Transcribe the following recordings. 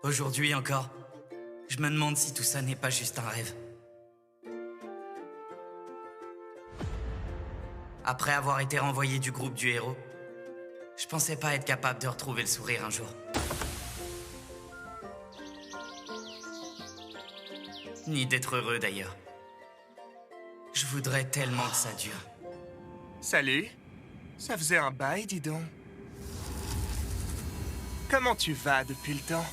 Aujourd'hui encore, je me demande si tout ça n'est pas juste un rêve. Après avoir été renvoyé du groupe du héros, je pensais pas être capable de retrouver le sourire un jour. Ni d'être heureux d'ailleurs. Je voudrais tellement que ça dure. Salut. Ça faisait un bail, dis donc. Comment tu vas depuis le temps?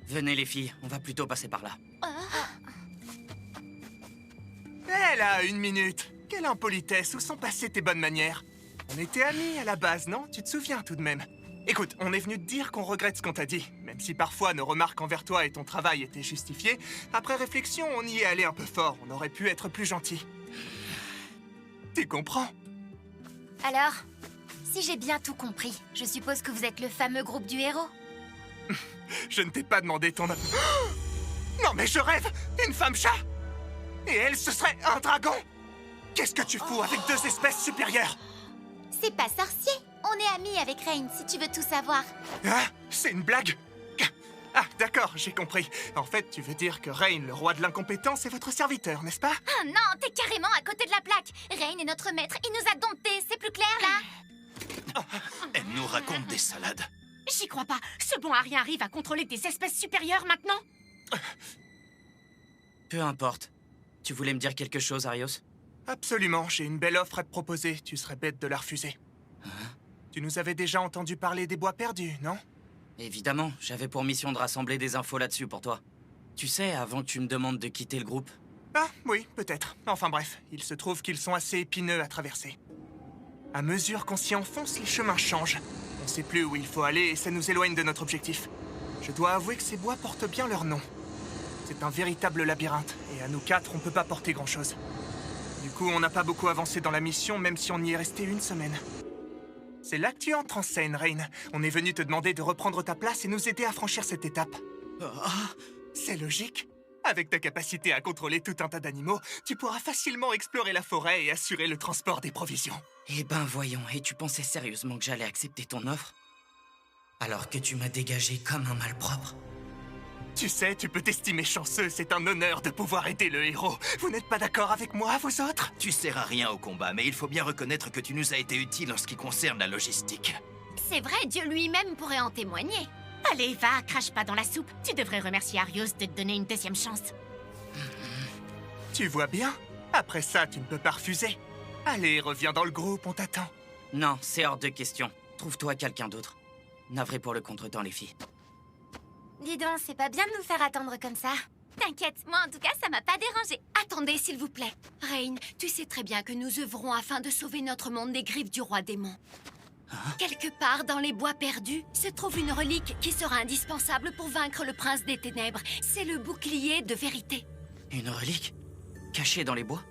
Venez les filles, on va plutôt passer par là. Hé là, 1 minute. Quelle impolitesse, où sont passées tes bonnes manières? On était amis à la base, non? Tu te souviens tout de même? Écoute, on est venu te dire qu'on regrette ce qu'on t'a dit. Même si parfois nos remarques envers toi et ton travail étaient justifiées, après réflexion, on y est allé un peu fort. On aurait pu être plus gentil. Tu comprends? Alors, si j'ai bien tout compris, je suppose que vous êtes le fameux groupe du héros? Je ne t'ai pas demandé ton... Non mais je rêve! Une femme-chat! Et elle, ce serait un dragon! Qu'est-ce que tu fous avec 2 espèces supérieures? C'est pas sorcier. On est amis avec Rain, si tu veux tout savoir. Ah, c'est une blague? Ah, d'accord, j'ai compris. En fait, tu veux dire que Rain, le roi de l'incompétence, est votre serviteur, n'est-ce pas? Ah non, t'es carrément à côté de la plaque. Rain est notre maître, il nous a domptés, c'est plus clair, là? Elle nous raconte des salades. J'y crois pas. Ce bon Harry arrive à contrôler des espèces supérieures maintenant? Peu importe. Tu voulais me dire quelque chose, Arios? Absolument, j'ai une belle offre à te proposer. Tu serais bête de la refuser. Tu nous avais déjà entendu parler des bois perdus, non? Évidemment, j'avais pour mission de rassembler des infos là-dessus pour toi. Tu sais, avant que tu me demandes de quitter le groupe. Ah, oui, peut-être. Enfin bref, il se trouve qu'ils sont assez épineux à traverser. À mesure qu'on s'y enfonce, les chemins changent. On sait plus où il faut aller et ça nous éloigne de notre objectif. Je dois avouer que ces bois portent bien leur nom. C'est un véritable labyrinthe, et à nous 4, on peut pas porter grand-chose. Du coup, on n'a pas beaucoup avancé dans la mission, même si on y est resté 1 semaine. C'est là que tu entres en scène, Rain. On est venu te demander de reprendre ta place et nous aider à franchir cette étape. C'est logique. Avec ta capacité à contrôler tout un tas d'animaux, tu pourras facilement explorer la forêt et assurer le transport des provisions. Eh ben voyons, et tu pensais sérieusement que j'allais accepter ton offre? Alors que tu m'as dégagé comme un malpropre? Tu sais, tu peux t'estimer chanceux, c'est un honneur de pouvoir aider le héros. Vous n'êtes pas d'accord avec moi, vous autres? Tu sers à rien au combat, mais il faut bien reconnaître que tu nous as été utile en ce qui concerne la logistique. C'est vrai, Dieu lui-même pourrait en témoigner. Allez, va, crache pas dans la soupe. Tu devrais remercier Arios de te donner une 2e chance. Tu vois bien? Après ça, tu ne peux pas refuser. Allez, reviens dans le groupe, on t'attend. Non, c'est hors de question. Trouve-toi quelqu'un d'autre. Navré pour le contretemps, les filles. Dis donc, c'est pas bien de nous faire attendre comme ça. T'inquiète, moi en tout cas, ça m'a pas dérangé. Attendez, s'il vous plaît. Rain, tu sais très bien que nous œuvrons afin de sauver notre monde des griffes du roi démon. Quelque part dans les bois perdus se trouve une relique qui sera indispensable pour vaincre le prince des ténèbres. C'est le bouclier de vérité. Une relique? Cachée dans les bois?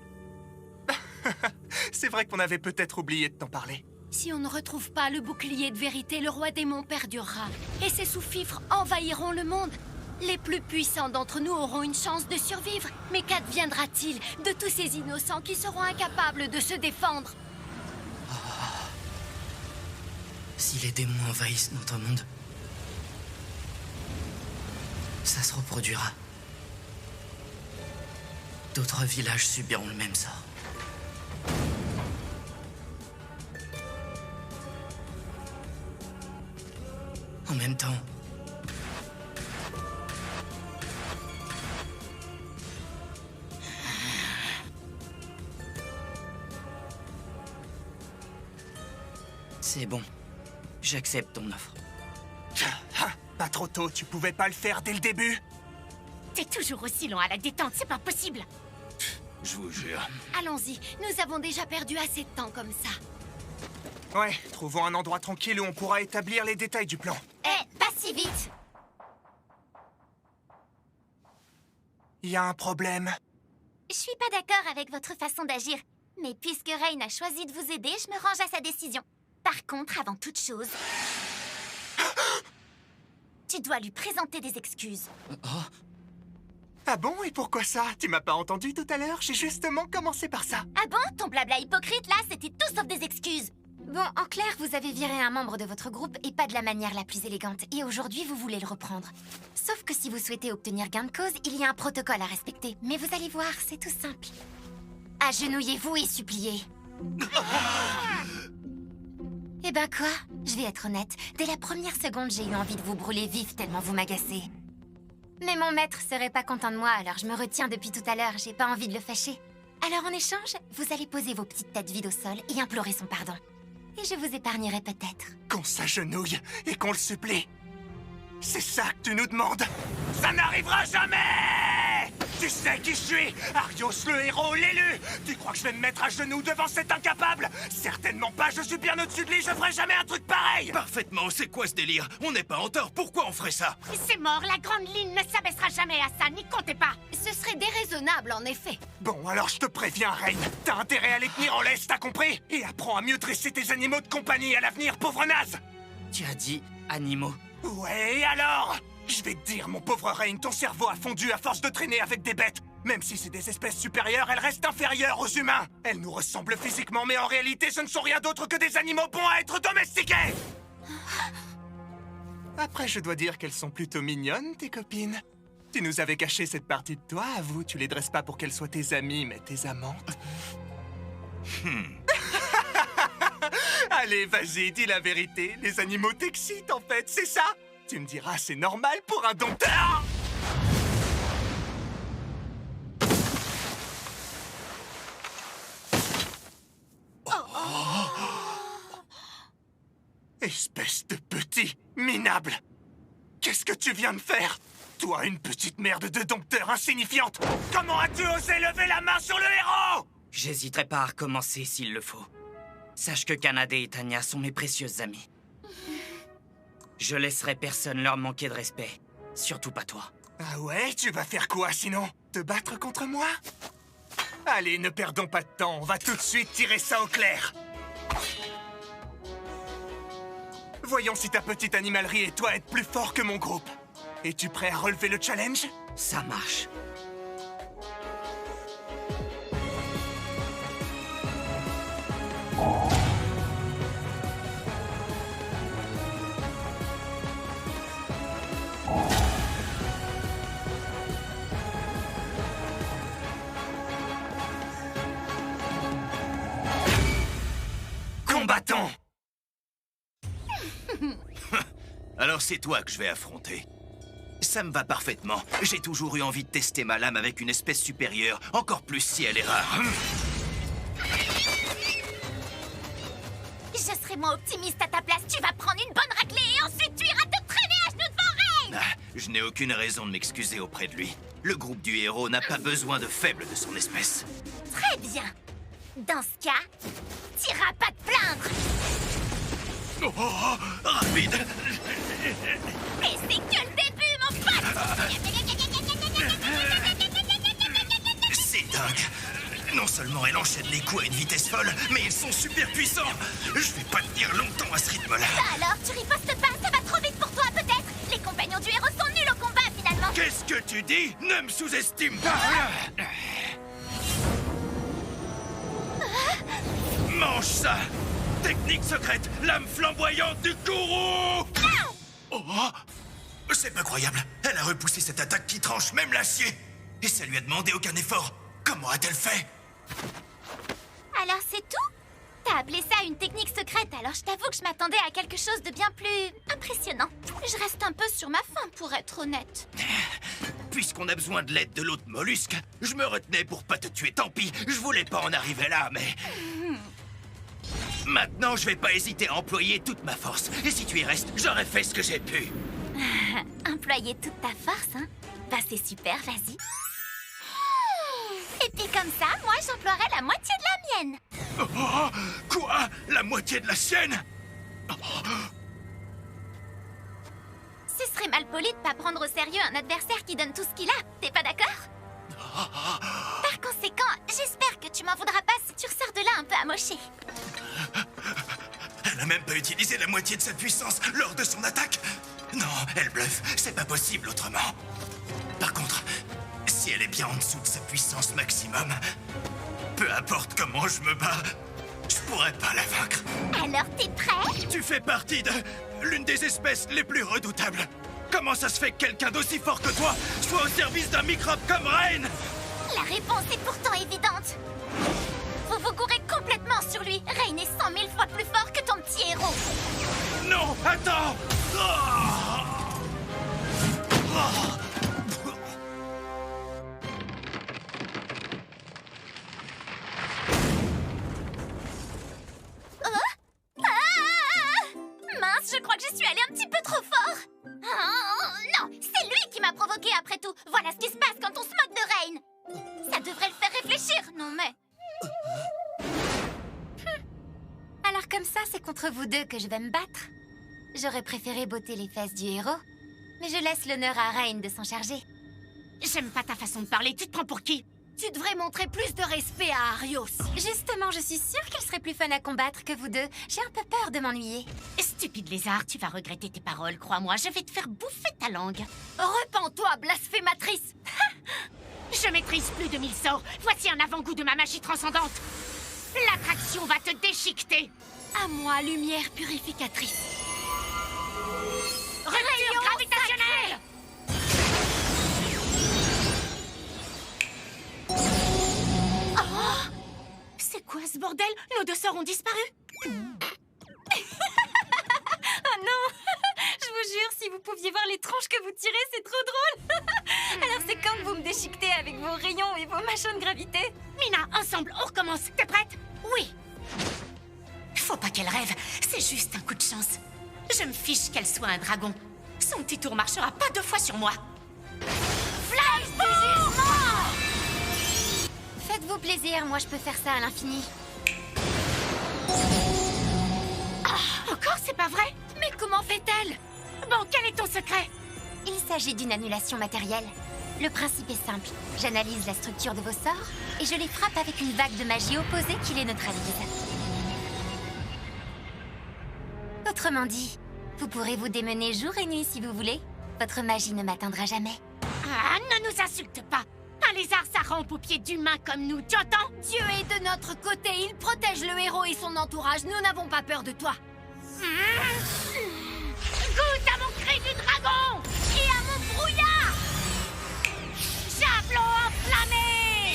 C'est vrai qu'on avait peut-être oublié de t'en parler. Si on ne retrouve pas le bouclier de vérité, le roi démon perdurera. Et ses sous-fifres envahiront le monde. Les plus puissants d'entre nous auront une chance de survivre. Mais qu'adviendra-t-il de tous ces innocents qui seront incapables de se défendre? Si les démons envahissent notre monde, ça se reproduira. D'autres villages subiront le même sort. En même temps, c'est bon. J'accepte ton offre. Pas trop tôt, tu pouvais pas le faire dès le début? T'es toujours aussi lent à la détente, c'est pas possible. Je vous jure. Allons-y, nous avons déjà perdu assez de temps comme ça. Ouais, trouvons un endroit tranquille où on pourra établir les détails du plan. Pas si vite! Il y a un problème. Je suis pas d'accord avec votre façon d'agir. Mais puisque Rain a choisi de vous aider, je me range à sa décision. Par contre, avant toute chose, tu dois lui présenter des excuses. Ah bon, et pourquoi ça? Tu m'as pas entendu tout à l'heure? J'ai justement commencé par ça. Ah bon? Ton blabla hypocrite, là, c'était tout sauf des excuses. Bon, en clair, vous avez viré un membre de votre groupe et pas de la manière la plus élégante. Et aujourd'hui, vous voulez le reprendre. Sauf que si vous souhaitez obtenir gain de cause, il y a un protocole à respecter. Mais vous allez voir, c'est tout simple. Agenouillez-vous et suppliez. Eh ben quoi? Je vais être honnête. Dès la première seconde, j'ai eu envie de vous brûler vif tellement vous m'agacez. Mais mon maître serait pas content de moi, alors je me retiens depuis tout à l'heure. J'ai pas envie de le fâcher. Alors en échange, vous allez poser vos petites têtes vides au sol et implorer son pardon. Et je vous épargnerai peut-être. Qu'on s'agenouille et qu'on le supplie. C'est ça que tu nous demandes? Ça n'arrivera jamais! Tu sais qui je suis! Arios le héros, l'élu! Tu crois que je vais me mettre à genoux devant cet incapable? Certainement pas, je suis bien au-dessus de lui, je ferai jamais un truc pareil! Parfaitement, c'est quoi ce délire? On n'est pas en tort, pourquoi on ferait ça? C'est mort, la grande ligne ne s'abaissera jamais à ça, n'y comptez pas. Ce serait déraisonnable, en effet. Bon, alors je te préviens, Rain. T'as intérêt à les tenir en laisse, t'as compris? Et apprends à mieux dresser tes animaux de compagnie à l'avenir, pauvre naze! Tu as dit animaux. Ouais, alors? Je vais te dire, mon pauvre Rain, ton cerveau a fondu à force de traîner avec des bêtes. Même si c'est des espèces supérieures, elles restent inférieures aux humains. Elles nous ressemblent physiquement, mais en réalité, ce ne sont rien d'autre que des animaux bons à être domestiqués. Après, je dois dire qu'elles sont plutôt mignonnes, tes copines. Tu nous avais caché cette partie de toi, avoue, tu les dresses pas pour qu'elles soient tes amies, mais tes amantes. Allez, vas-y, dis la vérité. Les animaux t'excitent, en fait, c'est ça? Tu me diras, c'est normal pour un dompteur. Espèce de petit minable. Qu'est-ce que tu viens de faire? Toi, une petite merde de dompteur insignifiante. Comment as-tu osé lever la main sur le héros? J'hésiterai pas à recommencer s'il le faut. Sache que Kanade et Tanya sont mes précieuses amies. Je laisserai personne leur manquer de respect. Surtout pas toi. Ah ouais? Tu vas faire quoi sinon? Te battre contre moi? Allez, ne perdons pas de temps. On va tout de suite tirer ça au clair. Voyons si ta petite animalerie et toi êtes plus forts que mon groupe. Es-tu prêt à relever le challenge? Ça marche. Combattons! Alors c'est toi que je vais affronter. Ça me va parfaitement. J'ai toujours eu envie de tester ma lame avec une espèce supérieure, encore plus si elle est rare. Je serai moins optimiste à ta place. Tu vas prendre une bonne raclée et ensuite tu iras te traîner à genoux devant Rain. Ah, je n'ai aucune raison de m'excuser auprès de lui. Le groupe du héros n'a pas besoin de faibles de son espèce. Très bien. Dans ce cas, t'iras pas te plaindre. Oh, rapide! Et c'est que le début, mon pote! C'est dingue! Non seulement elle enchaîne les coups à une vitesse folle, mais ils sont super puissants! Je vais pas tenir longtemps à ce rythme-là! Alors, tu ripostes pas, ça va trop vite pour toi, peut-être? Les compagnons du héros sont nuls au combat, finalement! Qu'est-ce que tu dis? Ne me sous-estime pas! Mange ça! Technique secrète, lame flamboyante du gourou! Oh, c'est pas croyable! Elle a repoussé cette attaque qui tranche même l'acier! Et ça lui a demandé aucun effort! Comment a-t-elle fait? Alors, c'est tout? T'as appelé ça une technique secrète, alors je t'avoue que je m'attendais à quelque chose de bien plus impressionnant. Je reste un peu sur ma faim, pour être honnête. Puisqu'on a besoin de l'aide de l'autre mollusque, je me retenais pour pas te tuer, tant pis. Je voulais pas en arriver là, mais... Maintenant, je vais pas hésiter à employer toute ma force. Et si tu y restes, j'aurais fait ce que j'ai pu. Employer toute ta force, hein? Bah, c'est super, vas-y. Et puis comme ça, moi, j'emploierai la moitié de la mienne. Oh, quoi? La moitié de la sienne? Ce serait mal poli de pas prendre au sérieux un adversaire qui donne tout ce qu'il a. T'es pas d'accord? Par conséquent, j'espère que tu m'en voudras pas si tu ressors de là un peu amoché. Elle a même pas utilisé la moitié de sa puissance lors de son attaque. Non, elle bluffe. C'est pas possible autrement. Par contre, si elle est bien en dessous de sa puissance maximum, peu importe comment je me bats, je pourrais pas la vaincre. Alors, t'es prêt? Tu fais partie de l'une des espèces les plus redoutables. Comment ça se fait que quelqu'un d'aussi fort que toi soit au service d'un microbe comme Rain? La réponse est pourtant évidente. Vous vous gourrez complètement sur lui. Rain est 100 000 fois plus fort que ton petit héros. Non, attends! Mince, je crois que j'y suis allée un petit peu trop fort. Oh, non, c'est lui qui m'a provoqué après tout. Voilà ce qui se passe quand on se moque de Rain. Ça devrait le faire réfléchir, non mais... Alors comme ça, c'est contre vous deux que je vais me battre. J'aurais préféré botter les fesses du héros, mais je laisse l'honneur à Rain de s'en charger. J'aime pas ta façon de parler, tu te prends pour qui? Tu devrais montrer plus de respect à Arios. Justement, je suis sûre qu'il serait plus fun à combattre que vous deux. J'ai un peu peur de m'ennuyer. Stupide lézard, tu vas regretter tes paroles, crois-moi, je vais te faire bouffer ta langue. Repends-toi, blasphématrice. Je maîtrise plus de 1000 sorts, voici un avant-goût de ma magie transcendante. L'attraction va te déchiqueter. À moi, lumière purificatrice. Rupture gravitationnelle. C'est quoi ce bordel? Nos deux sorts ont disparu. Oh non. Je vous jure, si vous pouviez voir les tronches que vous tirez, c'est trop drôle. Alors c'est quand que vous me déchiquetez avec vos rayons et vos machins de gravité? Mina, ensemble, on recommence. T'es prête? Oui. Faut pas qu'elle rêve, c'est juste un coup de chance. Je me fiche qu'elle soit un dragon. Son petit tour marchera pas 2 fois sur moi. Flash du jugement! Faites-vous plaisir, moi je peux faire ça à l'infini. Encore, c'est pas vrai? Mais comment fait-elle? Bon, quel est ton secret? Il s'agit d'une annulation matérielle. Le principe est simple. J'analyse la structure de vos sorts et je les frappe avec une vague de magie opposée qui les neutralise. Autrement dit, vous pourrez vous démener jour et nuit si vous voulez. Votre magie ne m'atteindra jamais. Ah, ne nous insulte pas. Un lézard, ça rampe aux pieds d'humains comme nous, tu entends? Dieu est de notre côté, il protège le héros et son entourage. Nous n'avons pas peur de toi. Goûte à mon cri du dragon et à mon brouillard. Javelot enflammé.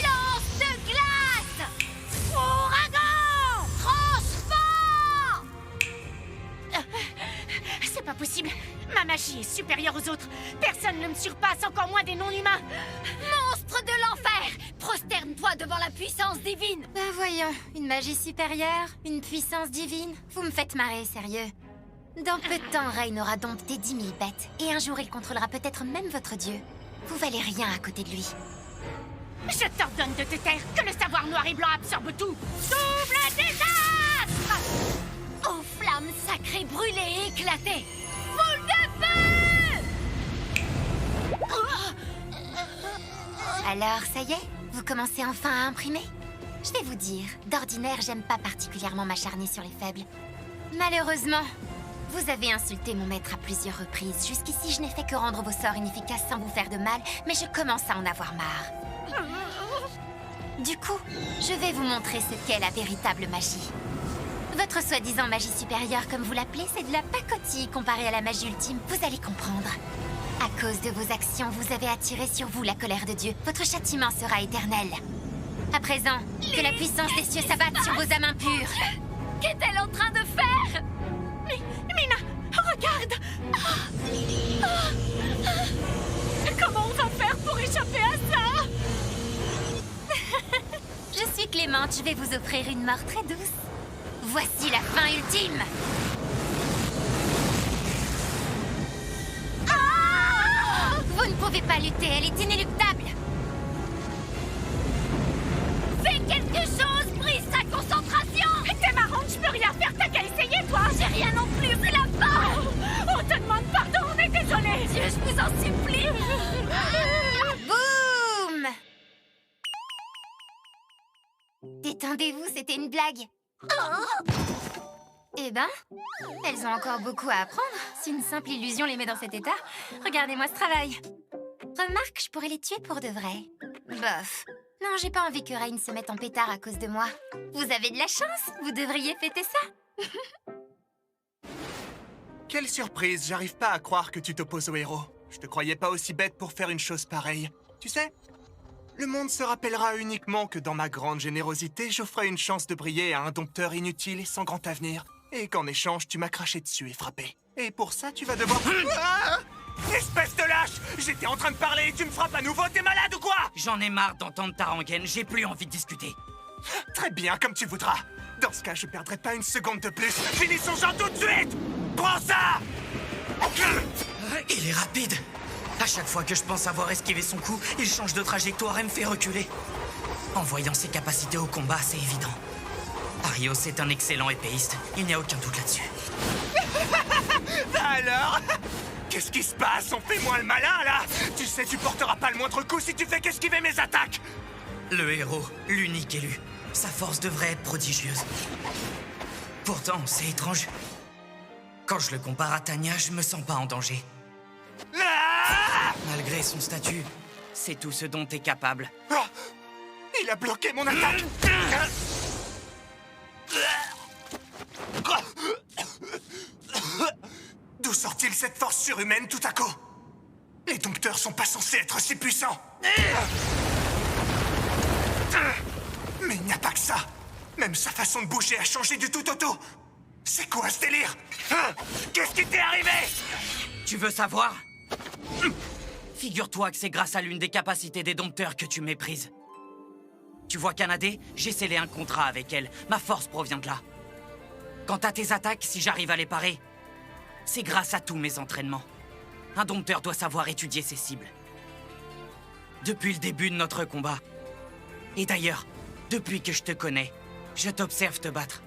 Lance de glace! Ouragan. Transforme! C'est pas possible. Ma magie est supérieure aux autres. Personne ne me surpasse, encore moins des non-humains. Monstre de l'enfer! Prosterne-toi devant la puissance divine! Bah voyons, une magie supérieure, une puissance divine. Vous me faites marrer, sérieux. Dans peu de temps, Rain aura dompté 10 000 bêtes. Et un jour, il contrôlera peut-être même votre dieu. Vous valez rien à côté de lui. Je t'ordonne de te taire, que le savoir noir et blanc absorbe tout. Double désastre! Oh, flamme sacrée brûler et éclater. Boule de feu! Alors, ça y est? Vous commencez enfin à imprimer? Je vais vous dire, d'ordinaire, j'aime pas particulièrement m'acharner sur les faibles. Malheureusement, vous avez insulté mon maître à plusieurs reprises. Jusqu'ici, je n'ai fait que rendre vos sorts inefficaces sans vous faire de mal, mais je commence à en avoir marre. Du coup, je vais vous montrer ce qu'est la véritable magie. Votre soi-disant magie supérieure, comme vous l'appelez, c'est de la pacotille comparée à la magie ultime. Vous allez comprendre. À cause de vos actions, vous avez attiré sur vous la colère de Dieu. Votre châtiment sera éternel. À présent, que la puissance des cieux s'abatte sur vos âmes impures. Qu'est-elle en train de faire? Mina, regarde! Comment on va faire pour échapper à ça? Je suis Clémente, je vais vous offrir une mort très douce. Voici la fin ultime. Vous ne pouvez pas lutter, elle est inéluctable. Fais quelque chose, brise sa concentration. T'es marrante, je peux rien faire, t'as qu'à essayer, toi! J'ai rien non plus, c'est la fin. On te demande pardon, on est désolé! Dieu, je vous en supplie. Boum! Détendez-vous, c'était une blague. Eh ben, elles ont encore beaucoup à apprendre. Si une simple illusion les met dans cet état, regardez-moi ce travail. Remarque, je pourrais les tuer pour de vrai. Bof. Non, j'ai pas envie que Rain se mette en pétard à cause de moi. Vous avez de la chance, vous devriez fêter ça. Quelle surprise, j'arrive pas à croire que tu t'opposes au héros. Je te croyais pas aussi bête pour faire une chose pareille. Tu sais, le monde se rappellera uniquement que dans ma grande générosité, j'offrais une chance de briller à un dompteur inutile et sans grand avenir. Et qu'en échange, tu m'as craché dessus et frappé. Et pour ça, tu vas devoir... Ah! Espèce de lâche! J'étais en train de parler et tu me frappes à nouveau, t'es malade ou quoi? J'en ai marre d'entendre ta rengaine, j'ai plus envie de discuter. Très bien, comme tu voudras. Dans ce cas, je perdrai pas une seconde de plus. Finissons-en tout de suite! Prends ça! Il est rapide. À chaque fois que je pense avoir esquivé son coup, il change de trajectoire et me fait reculer. En voyant ses capacités au combat, c'est évident. Arios est un excellent épéiste, il n'y a aucun doute là-dessus. Alors? Qu'est-ce qui se passe? On fait moins le malin, là? Tu sais, tu porteras pas le moindre coup si tu fais qu'esquiver mes attaques! Le héros, l'unique élu. Sa force devrait être prodigieuse. Pourtant, c'est étrange. Quand je le compare à Tanya, je me sens pas en danger. Ah! Malgré son statut, c'est tout ce dont t'es capable. Oh! Il a bloqué mon attaque! D'où sort-il cette force surhumaine tout à coup? Les dompteurs sont pas censés être si puissants! Mais il n'y a pas que ça! Même sa façon de bouger a changé du tout au tout! C'est quoi ce délire? Qu'est-ce qui t'est arrivé? Tu veux savoir? Figure-toi que c'est grâce à l'une des capacités des dompteurs que tu méprises. Tu vois Kanade, j'ai scellé un contrat avec elle. Ma force provient de là. Quant à tes attaques, si j'arrive à les parer, c'est grâce à tous mes entraînements. Un dompteur doit savoir étudier ses cibles. Depuis le début de notre combat, et d'ailleurs, depuis que je te connais, je t'observe te battre.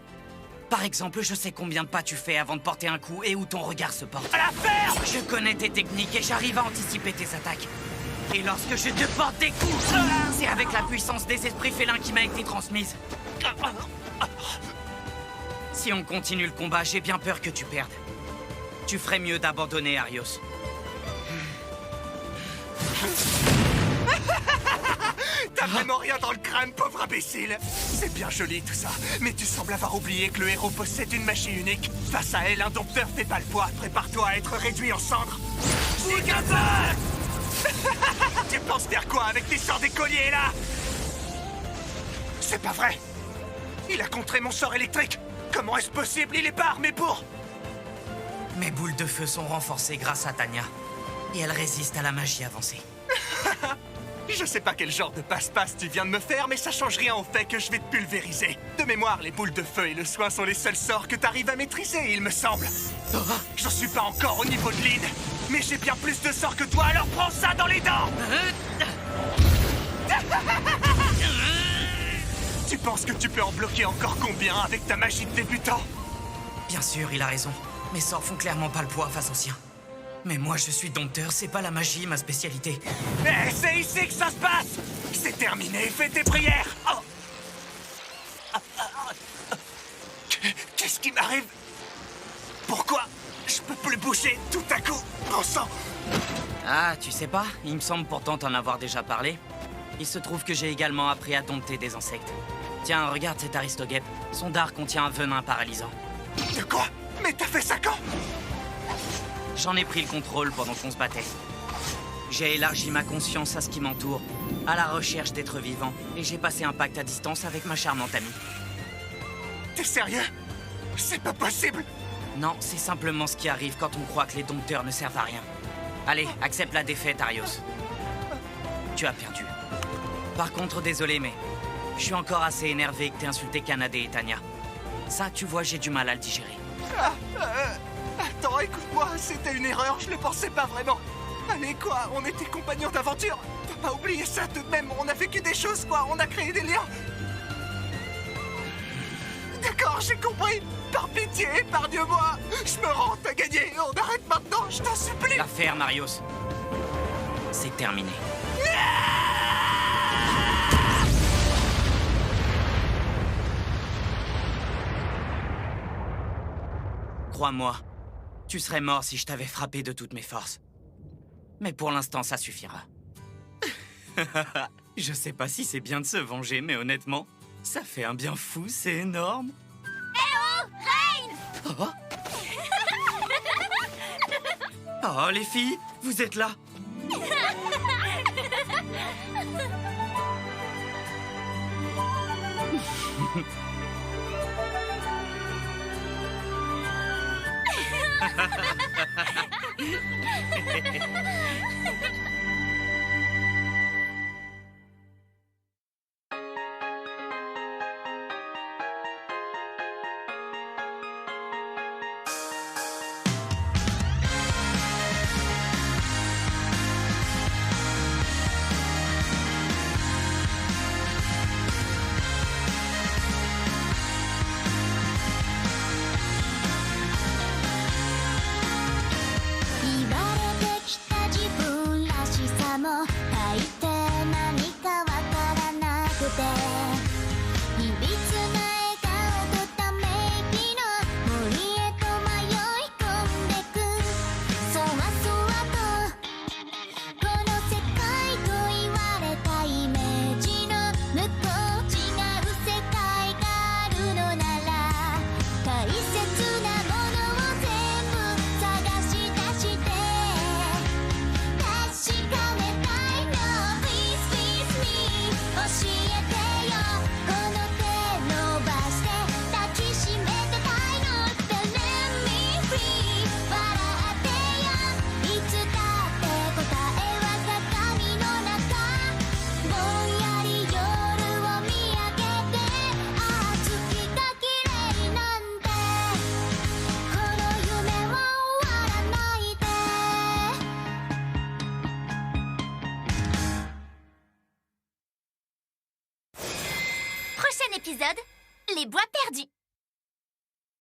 Par exemple, je sais combien de pas tu fais avant de porter un coup et où ton regard se porte. À la ferme! Je connais tes techniques et j'arrive à anticiper tes attaques. Et lorsque je te porte des coups, c'est avec la puissance des esprits félins qui m'a été transmise. Si on continue le combat, j'ai bien peur que tu perdes. Tu ferais mieux d'abandonner, Arios. T'as vraiment rien dans le crâne, pauvre imbécile! C'est bien joli tout ça, mais tu sembles avoir oublié que le héros possède une magie unique. Face à elle, un dompteur fait pas le poids. Prépare-toi à être réduit en cendres. Tu penses faire quoi avec tes sorts d'écolier, là? C'est pas vrai! Il a contré mon sort électrique! Comment est-ce possible? Il est pas armé pour... Mes boules de feu sont renforcées grâce à Tanya. Et elles résistent à la magie avancée. Je sais pas quel genre de passe-passe tu viens de me faire, mais ça change rien au fait que je vais te pulvériser. De mémoire, les boules de feu et le soin sont les seuls sorts que t'arrives à maîtriser, il me semble. J'en suis pas encore au niveau de Lynn, mais j'ai bien plus de sorts que toi, alors prends ça dans les dents! Tu penses que tu peux en bloquer encore combien avec ta magie de débutant? Bien sûr, il a raison. Mes sorts font clairement pas le poids face aux siens. Mais moi, je suis dompteur, c'est pas la magie ma spécialité. Eh, c'est ici que ça se passe! C'est terminé, fais tes prières! Oh. Qu'est-ce qui m'arrive? Pourquoi je peux plus bouger tout à coup? Bon sang! Ah, tu sais pas? Il me semble pourtant t'en avoir déjà parlé. Il se trouve que j'ai également appris à dompter des insectes. Tiens, regarde cet aristoguep. Son dard contient un venin paralysant. De quoi? Mais t'as fait ça quand? J'en ai pris le contrôle pendant qu'on se battait. J'ai élargi ma conscience à ce qui m'entoure, à la recherche d'êtres vivants, et j'ai passé un pacte à distance avec ma charmante amie. T'es sérieux? C'est pas possible! Non, c'est simplement ce qui arrive quand on croit que les dompteurs ne servent à rien. Allez, accepte la défaite, Arios. Tu as perdu. Par contre, désolé, mais je suis encore assez énervé que t'aies insulté Kanade et Tanya. Ça, tu vois, j'ai du mal à le digérer. Attends, écoute-moi, c'était une erreur, je le pensais pas vraiment. Allez, quoi, on était compagnons d'aventure. T'as pas oublié ça tout de même, on a vécu des choses, quoi, on a créé des liens. D'accord, j'ai compris. Par pitié, épargne-moi. Je me rends, t'as gagné. On arrête maintenant, je t'en supplie. L'affaire, Marios. C'est terminé. Crois-moi, tu serais mort si je t'avais frappé de toutes mes forces. Mais pour l'instant, ça suffira. Je sais pas si c'est bien de se venger, mais honnêtement, ça fait un bien fou, c'est énorme. Oh, oh, les filles, vous êtes là? Prochain épisode, les bois perdus.